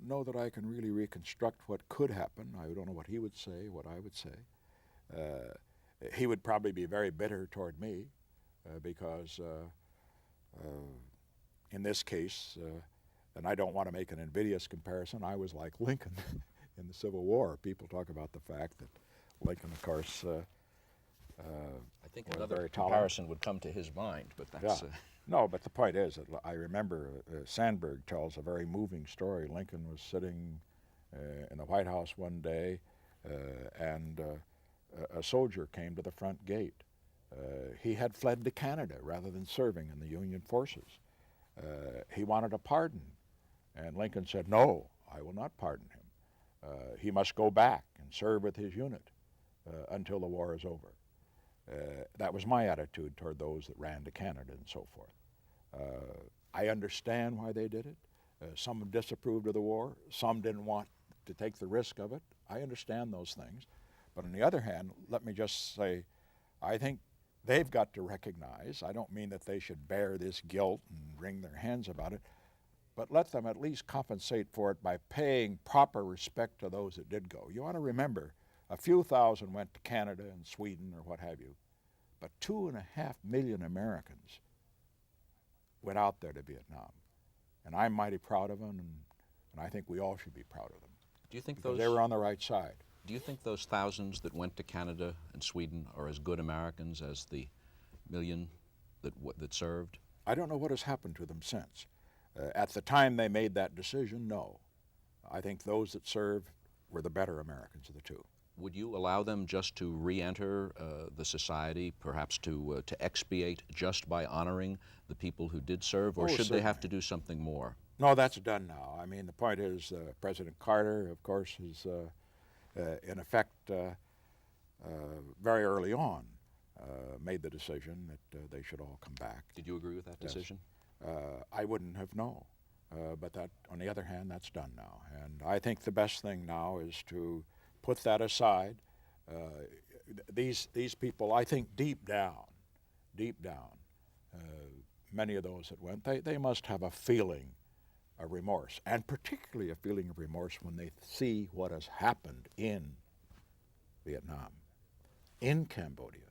know that I can really reconstruct what could happen. I don't know what he would say, what I would say. He would probably be very bitter toward me because in this case, and I don't want to make an invidious comparison, I was like Lincoln in the Civil War. People talk about the fact that Lincoln, of course, I think another comparison would come to his mind, but that's... Yeah. No, but the point is that I remember Sandberg tells a very moving story. Lincoln was sitting in the White House one day, and a soldier came to the front gate. He had fled to Canada rather than serving in the Union forces. He wanted a pardon, and Lincoln said, no, I will not pardon him. He must go back and serve with his unit until the war is over. That was my attitude toward those that ran to Canada and so forth. I understand why they did it. Some disapproved of the war. Some didn't want to take the risk of it. I understand those things. But on the other hand, let me just say, I think they've got to recognize, I don't mean that they should bear this guilt and wring their hands about it, but let them at least compensate for it by paying proper respect to those that did go. You want to remember, a few thousand went to Canada and Sweden or what have you, but 2.5 million Americans went out there to Vietnam. And I'm mighty proud of them, and I think we all should be proud of them. Do you think because they were on the right side. Do you think those thousands that went to Canada and Sweden are as good Americans as the million that served? I don't know what has happened to them since. At the time they made that decision, no. I think those that served were the better Americans of the two. Would you allow them just to re-enter the society, perhaps to expiate just by honoring the people who did serve, or should certainly. they have to do something more? No, that's done now. I mean, the point is President Carter, of course, is in effect very early on made the decision that they should all come back. Did you agree with that Yes. decision? I wouldn't have known. But that, on the other hand, that's done now. And I think the best thing now is to put that aside. These people, I think deep down, many of those that went, they must have a feeling of remorse, and particularly a feeling of remorse when they see what has happened in Vietnam, in Cambodia.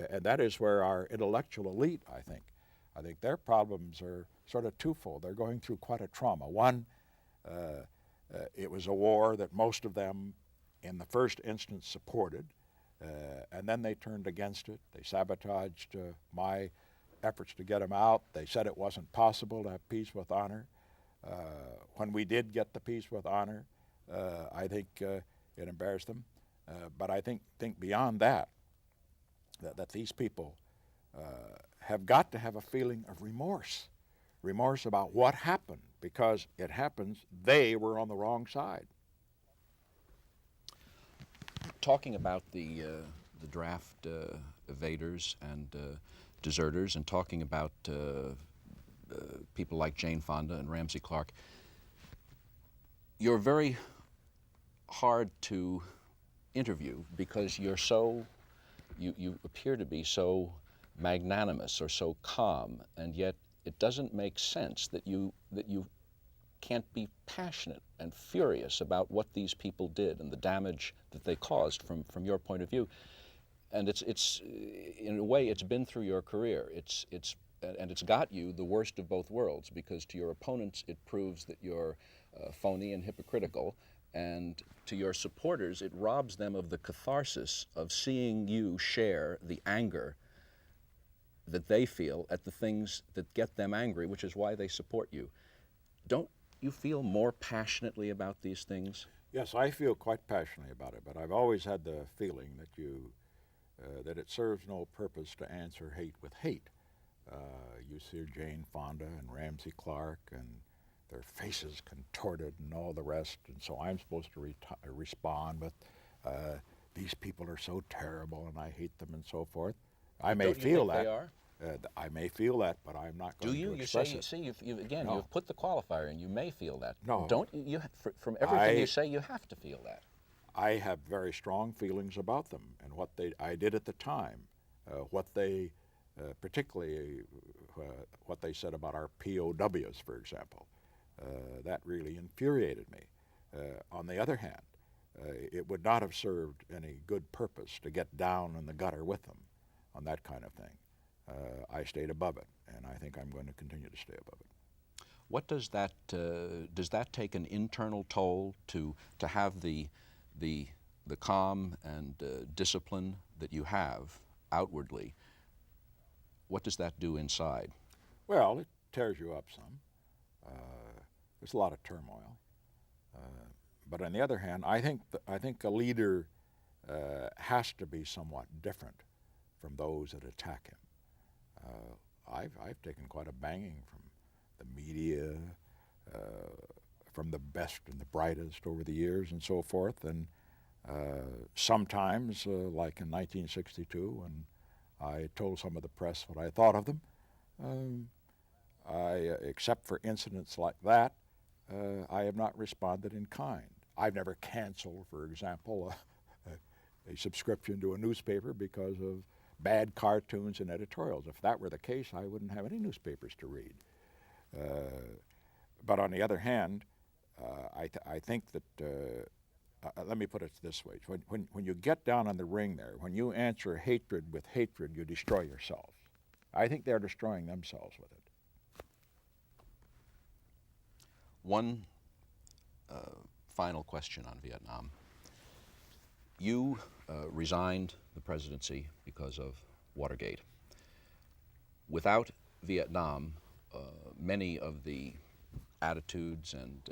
And that is where our intellectual elite, I think their problems are sort of twofold. They're going through quite a trauma. One, it was a war that most of them in the first instance supported, and then they turned against it. They sabotaged my efforts to get them out. They said it wasn't possible to have peace with honor. When we did get the peace with honor, I think it embarrassed them. But I think beyond that, that these people have got to have a feeling of remorse about what happened, because it happens they were on the wrong side. Talking about the draft evaders and deserters, and talking about people like Jane Fonda and Ramsey Clark, you're very hard to interview because you appear to be so magnanimous or so calm, and yet it doesn't make sense that you can't be passionate and furious about what these people did and the damage that they caused from your point of view. And it's in a way, it's been through your career. And it's got you the worst of both worlds, because to your opponents it proves that you're phony and hypocritical, and to your supporters it robs them of the catharsis of seeing you share the anger that they feel at the things that get them angry, which is why they support you. Don't you feel more passionately about these things? Yes, I feel quite passionately about it, but I've always had the feeling that that it serves no purpose to answer hate with hate. You see Jane Fonda and Ramsey Clark, and their faces contorted and all the rest, and so I'm supposed to respond with, these people are so terrible and I hate them and so forth. I may feel that. They are? I may feel that, but I'm not going to express it. Again, you've put the qualifier in. You may feel that. No. Don't you? From everything you say, you have to feel that. I have very strong feelings about them and what I did at the time, what they, particularly what they said about our POWs, for example. That really infuriated me. On the other hand, it would not have served any good purpose to get down in the gutter with them on that kind of thing. I stayed above it, and I think I'm going to continue to stay above it. What does that take an internal toll to have the calm and discipline that you have outwardly? What does that do inside? Well, it tears you up some. There's a lot of turmoil. But on the other hand, I think a leader has to be somewhat different from those that attack him. I've taken quite a banging from the media, from the best and the brightest over the years and so forth. And sometimes, like in 1962, when I told some of the press what I thought of them, except for incidents like that, I have not responded in kind. I've never canceled, for example, a subscription to a newspaper because of bad cartoons and editorials. If that were the case, I wouldn't have any newspapers to read. But on the other hand, I think that, let me put it this way, when you get down on the ring there, when you answer hatred with hatred, you destroy yourself. I think they're destroying themselves with it. One final question on Vietnam. You resigned the presidency because of Watergate. Without Vietnam, many of the attitudes and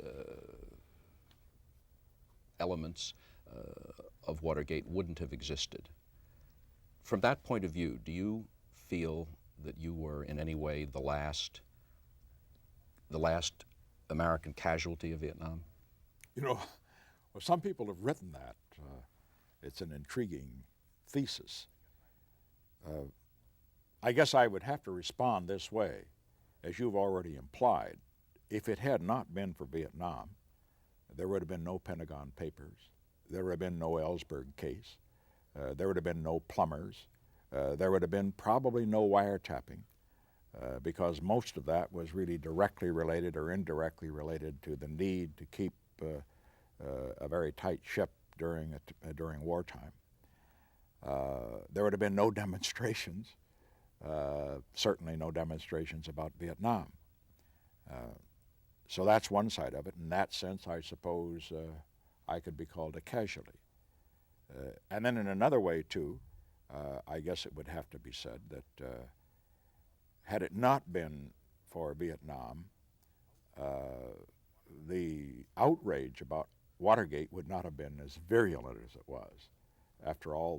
elements of Watergate wouldn't have existed. From that point of view, do you feel that you were in any way the last American casualty of Vietnam? You know, well, some people have written that. It's an intriguing thesis. I guess I would have to respond this way, as you've already implied. If it had not been for Vietnam, there would have been no Pentagon Papers, there would have been no Ellsberg case, there would have been no plumbers, there would have been probably no wiretapping, because most of that was really directly related or indirectly related to the need to keep a very tight ship during wartime. There would have been no demonstrations, certainly no demonstrations about Vietnam. So that's one side of it. In that sense, I suppose I could be called a casualty. And then in another way, too, I guess it would have to be said that had it not been for Vietnam, the outrage about Watergate would not have been as virulent as it was. After all,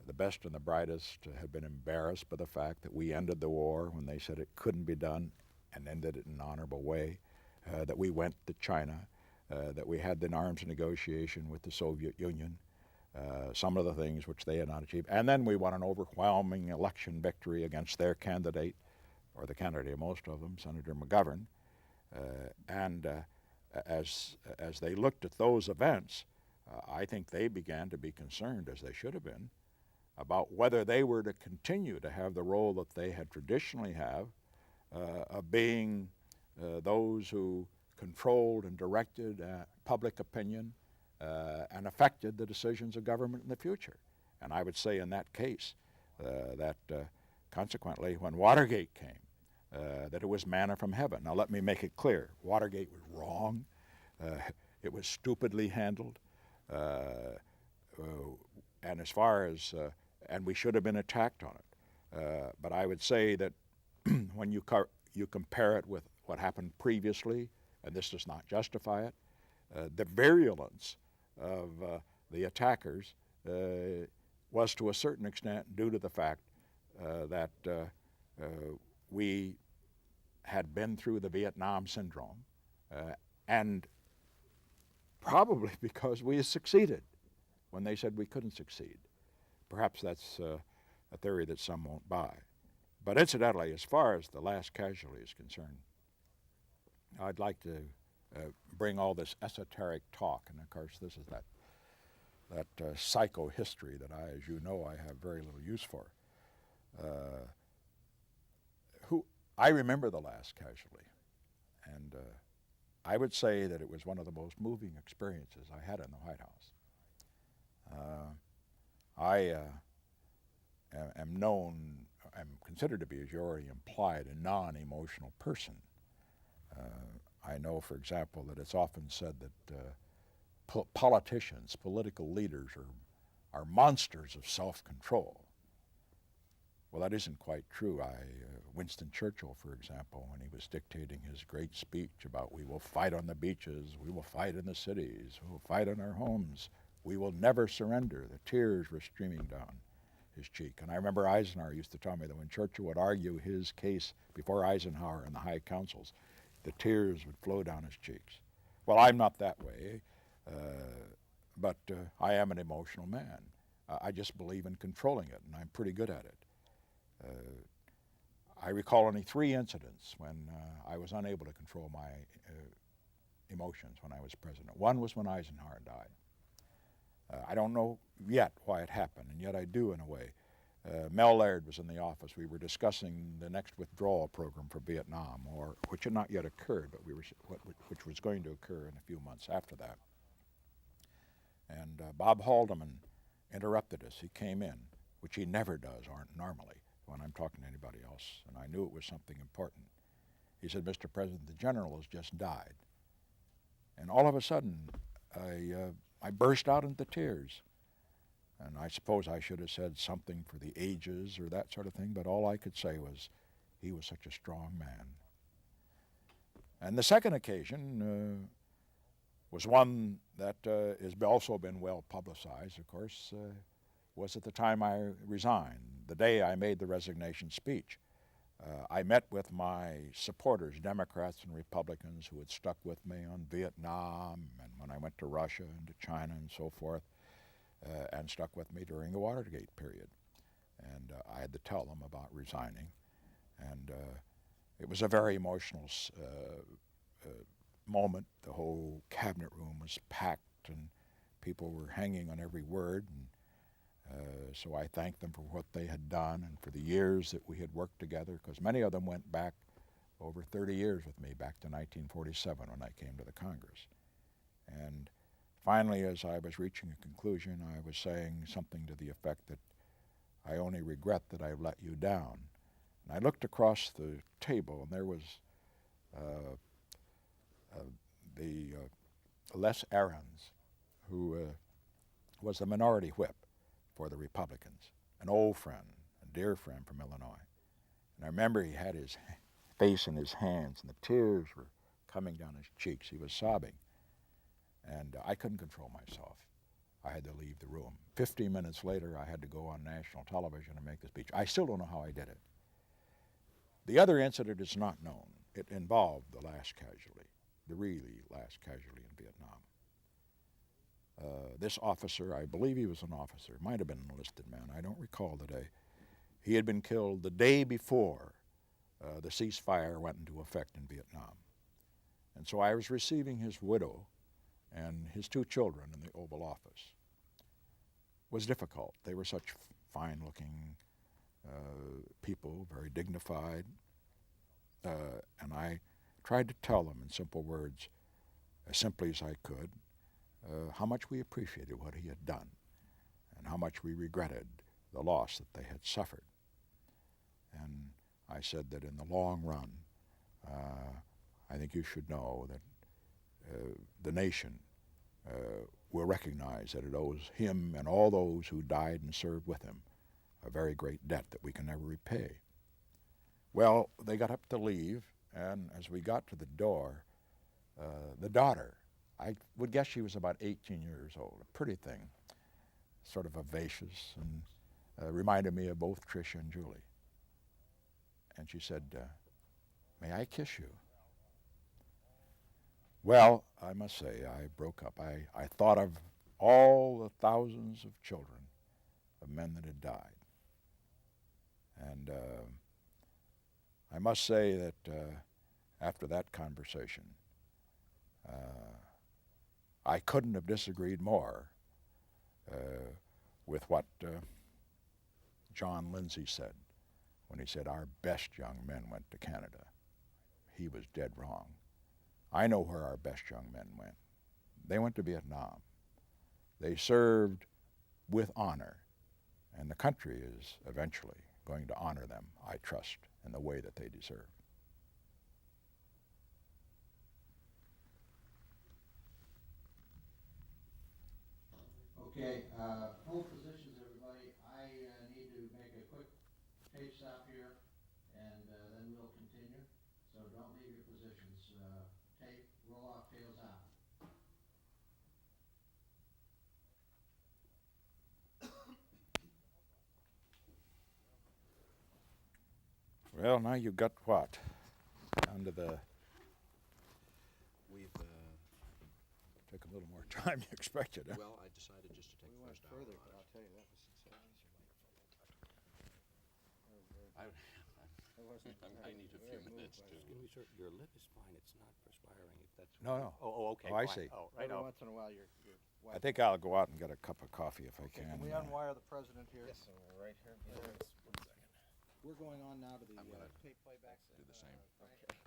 the best and the brightest have been embarrassed by the fact that we ended the war when they said it couldn't be done and ended it in an honorable way, that we went to China, that we had an arms negotiation with the Soviet Union, some of the things which they had not achieved. And then we won an overwhelming election victory against their candidate, or the candidate of most of them, Senator McGovern. As they looked at those events, I think they began to be concerned, as they should have been, about whether they were to continue to have the role that they had traditionally have, of being those who controlled and directed public opinion and affected the decisions of government in the future. And I would say in that case that consequently when Watergate came, that it was manna from heaven. Now let me make it clear, Watergate was wrong, it was stupidly handled, and as far as, and we should have been attacked on it. But I would say that when you compare it with what happened previously, and this does not justify it, the virulence of the attackers was to a certain extent due to the fact that we had been through the Vietnam syndrome, and probably because we succeeded when they said we couldn't succeed. Perhaps that's a theory that some won't buy. But incidentally, as far as the last casualty is concerned, I'd like to bring all this esoteric talk, and of course this is that psychohistory that as you know, I have very little use for. I remember the last casualty, and I would say that it was one of the most moving experiences I had in the White House. I am considered to be, as you already implied, a non-emotional person. I know, for example, that it's often said that politicians, political leaders, are monsters of self-control. Well, that isn't quite true. Winston Churchill, for example, when he was dictating his great speech about we will fight on the beaches, we will fight in the cities, we will fight in our homes, we will never surrender. The tears were streaming down his cheek. And I remember Eisenhower used to tell me that when Churchill would argue his case before Eisenhower in the high councils, the tears would flow down his cheeks. Well, I'm not that way, but I am an emotional man. I just believe in controlling it, and I'm pretty good at it. I recall only 3 incidents when I was unable to control my emotions when I was president. One was when Eisenhower died. I don't know yet why it happened, and yet I do in a way. Mel Laird was in the office. We were discussing the next withdrawal program for Vietnam, which had not yet occurred, but which was going to occur in a few months after that. And Bob Haldeman interrupted us. He came in, which he never does normally when I'm talking to anybody else, and I knew it was something important. He said, "Mr. President, the general has just died." And all of a sudden, I burst out into tears. And I suppose I should have said something for the ages or that sort of thing, but all I could say was, he was such a strong man. And the second occasion was one that has also been well publicized, of course, was at the time I resigned, the day I made the resignation speech. I met with my supporters, Democrats and Republicans, who had stuck with me on Vietnam and when I went to Russia and to China and so forth, and stuck with me during the Watergate period. and I had to tell them about resigning. And it was a very emotional moment. The whole cabinet room was packed, and people were hanging on every word. And so I thanked them for what they had done and for the years that we had worked together, because many of them went back over 30 years with me, back to 1947 when I came to the Congress. And finally, as I was reaching a conclusion, I was saying something to the effect that I only regret that I've let you down. And I looked across the table, and there was the Les Aarons, who was the minority whip for the Republicans, an old friend, a dear friend from Illinois. And I remember he had his face in his hands, and the tears were coming down his cheeks. He was sobbing. And I couldn't control myself. I had to leave the room. 15 minutes later, I had to go on national television and make the speech. I still don't know how I did it. The other incident is not known. It involved the last casualty, the really last casualty in Vietnam. This officer, I believe he was an officer, might have been an enlisted man, I don't recall today. He had been killed the day before the ceasefire went into effect in Vietnam. And so I was receiving his widow and his two children in the Oval Office. It was difficult. They were such fine-looking people, very dignified. And I tried to tell them in simple words, as simply as I could, how much we appreciated what he had done and how much we regretted the loss that they had suffered. And I said that in the long run, I think you should know that the nation will recognize that it owes him and all those who died and served with him a very great debt that we can never repay. Well, they got up to leave, and as we got to the door, the daughter, I would guess she was about 18 years old, a pretty thing, sort of vivacious, and reminded me of both Tricia and Julie. And she said, "May I kiss you?" Well, I must say, I broke up. I thought of all the thousands of children, of men that had died. And I must say that after that conversation, I couldn't have disagreed more with what John Lindsay said when he said our best young men went to Canada. He was dead wrong. I know where our best young men went. They went to Vietnam. They served with honor, and the country is eventually going to honor them, I trust, in the way that they deserve. Okay, hold positions, everybody. I need to make a quick tape stop here, and then we'll continue. So don't leave your positions. Tape, roll off, tails out. Well, now you got what? Down to the... We've, Took a little more time than you expected, huh? well, I decided just to take We the went first hour. further, but I'll tell you, that was success. I need a few minutes to... Excuse me, sir, your lip is fine, it's not perspiring, if that's... No. Oh, okay, Oh, I fine. see. Oh, right, Every oh. once in a while, you're I think I'll go out and get a cup of coffee if I Okay, can. can we unwire the president here? Yes, sir, we're right here. We're going on now to the I'm gonna tape playback. do the same. Okay.